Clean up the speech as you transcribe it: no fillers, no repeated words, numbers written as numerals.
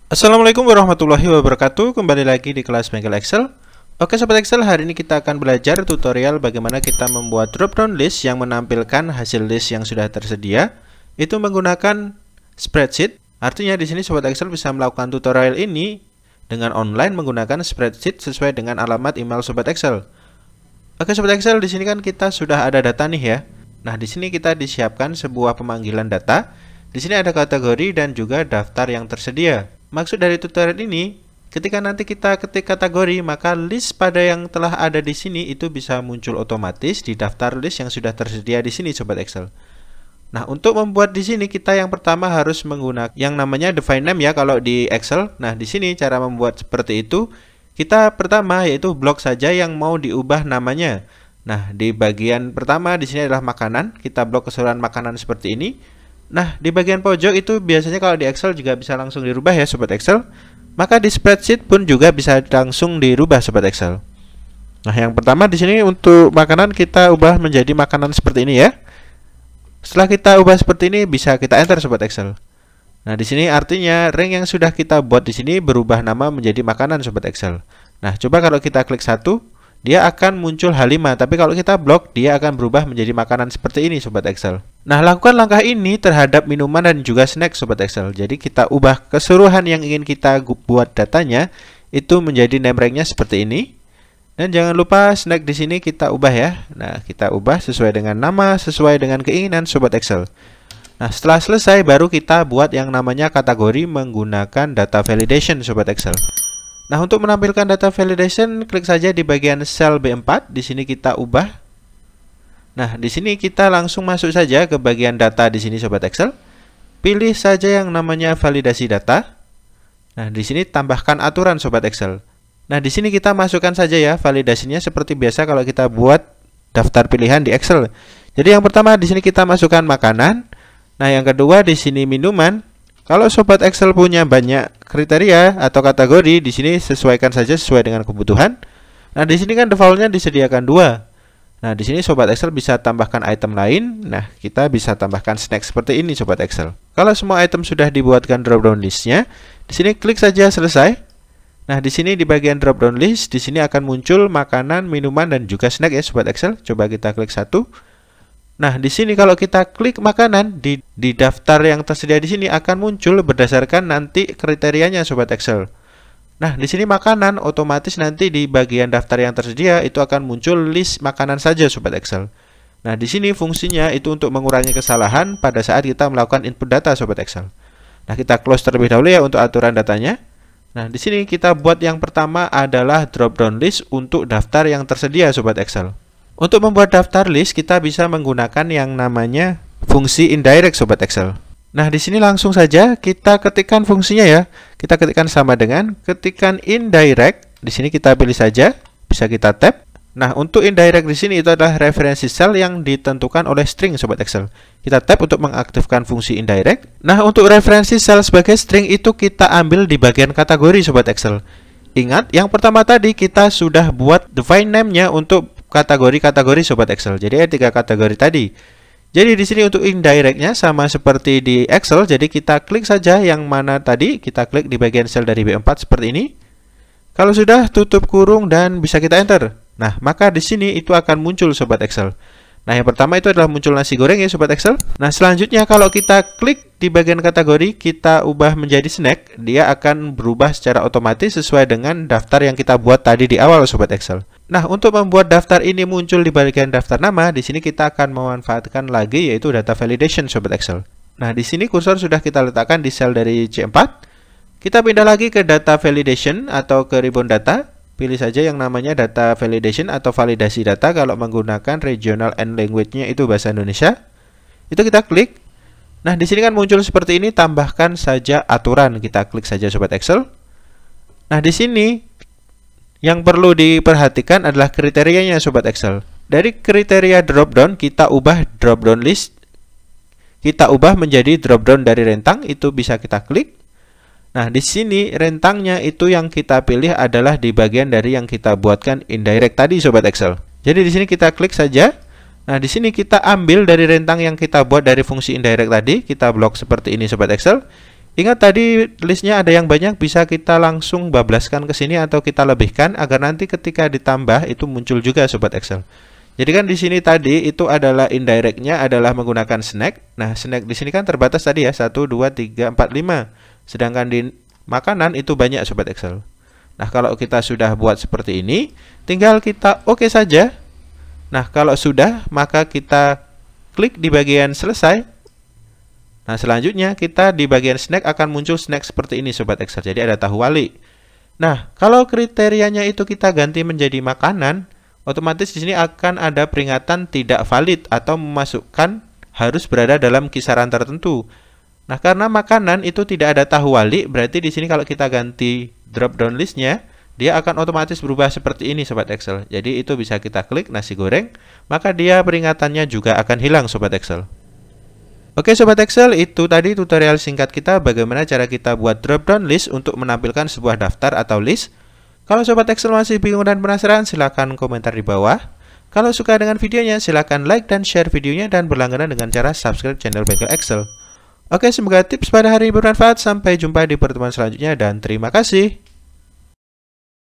Assalamualaikum warahmatullahi wabarakatuh. Kembali lagi di kelas Bengkel Excel. Oke Sobat Excel, hari ini kita akan belajar tutorial bagaimana kita membuat drop down list yang menampilkan hasil list yang sudah tersedia. Itu menggunakan spreadsheet. Artinya di sini Sobat Excel bisa melakukan tutorial ini dengan online menggunakan spreadsheet sesuai dengan alamat email Sobat Excel. Oke Sobat Excel, di sini kan kita sudah ada data nih ya. Nah, di sini kita disiapkan sebuah pemanggilan data. Di sini ada kategori dan juga daftar yang tersedia. Maksud dari tutorial ini, ketika nanti kita ketik kategori, maka list pada yang telah ada di sini itu bisa muncul otomatis di daftar list yang sudah tersedia di sini Sobat Excel. Nah, untuk membuat di sini kita yang pertama harus menggunakan yang namanya define name ya kalau di Excel. Nah, di sini cara membuat seperti itu, kita pertama yaitu blok saja yang mau diubah namanya. Nah, di bagian pertama di sini adalah makanan, kita blok keseluruhan makanan seperti ini. Nah, di bagian pojok itu biasanya kalau di Excel juga bisa langsung dirubah ya Sobat Excel. Maka di spreadsheet pun juga bisa langsung dirubah Sobat Excel. Nah, yang pertama di sini untuk makanan kita ubah menjadi makanan seperti ini ya. Setelah kita ubah seperti ini bisa kita enter Sobat Excel. Nah, di sini artinya ring yang sudah kita buat di sini berubah nama menjadi makanan Sobat Excel. Nah, coba kalau kita klik satu, dia akan muncul H5, tapi kalau kita blok dia akan berubah menjadi makanan seperti ini Sobat Excel. Nah, lakukan langkah ini terhadap minuman dan juga snack Sobat Excel. Jadi kita ubah keseluruhan yang ingin kita buat datanya itu menjadi name rank-nya seperti ini. Dan jangan lupa snack di sini kita ubah ya. Nah, kita ubah sesuai dengan nama, sesuai dengan keinginan Sobat Excel. Nah, setelah selesai baru kita buat yang namanya kategori menggunakan data validation Sobat Excel. Nah, untuk menampilkan data validation, klik saja di bagian sel B4. Di sini kita ubah. Nah, di sini kita langsung masuk saja ke bagian data di sini Sobat Excel. Pilih saja yang namanya validasi data. Nah, di sini tambahkan aturan Sobat Excel. Nah, di sini kita masukkan saja ya validasinya seperti biasa kalau kita buat daftar pilihan di Excel. Jadi yang pertama di sini kita masukkan makanan. Nah, yang kedua di sini minuman. Kalau Sobat Excel punya banyak kriteria atau kategori, di sini sesuaikan saja sesuai dengan kebutuhan. Nah, di sini kan defaultnya disediakan 2. Nah, di sini Sobat Excel bisa tambahkan item lain. Nah, kita bisa tambahkan snack seperti ini Sobat Excel. Kalau semua item sudah dibuatkan drop down listnya, di sini klik saja selesai. Nah, di sini di bagian drop down list, di sini akan muncul makanan, minuman dan juga snack ya Sobat Excel. Coba kita klik satu. Nah, di sini kalau kita klik makanan di daftar yang tersedia di sini akan muncul berdasarkan nanti kriterianya Sobat Excel. Nah, di sini makanan otomatis nanti di bagian daftar yang tersedia itu akan muncul list makanan saja Sobat Excel. Nah, di sini fungsinya itu untuk mengurangi kesalahan pada saat kita melakukan input data Sobat Excel. Nah, kita close terlebih dahulu ya untuk aturan datanya. Nah, di sini kita buat yang pertama adalah drop down list untuk daftar yang tersedia Sobat Excel. Untuk membuat daftar list, kita bisa menggunakan yang namanya fungsi indirect Sobat Excel. Nah, di sini langsung saja kita ketikkan fungsinya ya. Kita ketikkan sama dengan ketikan indirect. Di sini kita pilih saja, bisa kita tab. Nah, untuk indirect di sini itu adalah referensi cell yang ditentukan oleh string Sobat Excel. Kita tab untuk mengaktifkan fungsi indirect. Nah, untuk referensi cell sebagai string itu kita ambil di bagian kategori Sobat Excel. Ingat, yang pertama tadi kita sudah buat define name-nya untuk kategori-kategori Sobat Excel. Jadi ada 3 kategori tadi. Jadi di sini untuk indirect-nya sama seperti di Excel. Jadi kita klik saja yang mana tadi, kita klik di bagian sel dari B4 seperti ini. Kalau sudah tutup kurung dan bisa kita enter. Nah, maka di sini itu akan muncul Sobat Excel. Nah, yang pertama itu adalah muncul nasi goreng ya Sobat Excel. Nah, selanjutnya kalau kita klik di bagian kategori, kita ubah menjadi snack, dia akan berubah secara otomatis sesuai dengan daftar yang kita buat tadi di awal Sobat Excel. Nah, untuk membuat daftar ini muncul di bagian daftar nama, di sini kita akan memanfaatkan lagi yaitu data validation Sobat Excel. Nah, di sini kursor sudah kita letakkan di sel dari C4. Kita pindah lagi ke data validation atau ke ribbon data. Pilih saja yang namanya data validation atau validasi data kalau menggunakan regional and language-nya itu bahasa Indonesia. Itu kita klik. Nah, di sini kan muncul seperti ini, tambahkan saja aturan. Kita klik saja Sobat Excel. Nah, di sini yang perlu diperhatikan adalah kriterianya Sobat Excel. Dari kriteria drop down kita ubah drop down list. Kita ubah menjadi drop down dari rentang, itu bisa kita klik. Nah, di sini rentangnya itu yang kita pilih adalah di bagian dari yang kita buatkan indirect tadi Sobat Excel. Jadi di sini kita klik saja. Nah, di sini kita ambil dari rentang yang kita buat dari fungsi indirect tadi, kita blok seperti ini Sobat Excel. Ingat tadi listnya ada yang banyak, bisa kita langsung bablaskan ke sini atau kita lebihkan agar nanti ketika ditambah itu muncul juga sobat Excel. Jadi kan di sini tadi itu adalah indirectnya adalah menggunakan snack. Nah, snack di sini kan terbatas tadi ya, 1, 2, 3, 4, 5. Sedangkan di makanan itu banyak sobat Excel. Nah, kalau kita sudah buat seperti ini, tinggal kita oke saja. Nah, kalau sudah, maka kita klik di bagian selesai. Nah, selanjutnya kita di bagian snack akan muncul snack seperti ini sobat Excel. Jadi ada tahu wali. Nah, kalau kriterianya itu kita ganti menjadi makanan, otomatis di sini akan ada peringatan tidak valid atau memasukkan harus berada dalam kisaran tertentu. Nah, karena makanan itu tidak ada tahu wali, berarti di sini kalau kita ganti drop down listnya, dia akan otomatis berubah seperti ini sobat Excel. Jadi itu bisa kita klik nasi goreng, maka dia peringatannya juga akan hilang sobat Excel. Oke sobat Excel, itu tadi tutorial singkat kita bagaimana cara kita buat drop down list untuk menampilkan sebuah daftar atau list. Kalau sobat Excel masih bingung dan penasaran, silahkan komentar di bawah. Kalau suka dengan videonya, silahkan like dan share videonya dan berlangganan dengan cara subscribe channel Bengkel Excel. Oke, semoga tips pada hari ini bermanfaat. Sampai jumpa di pertemuan selanjutnya dan terima kasih.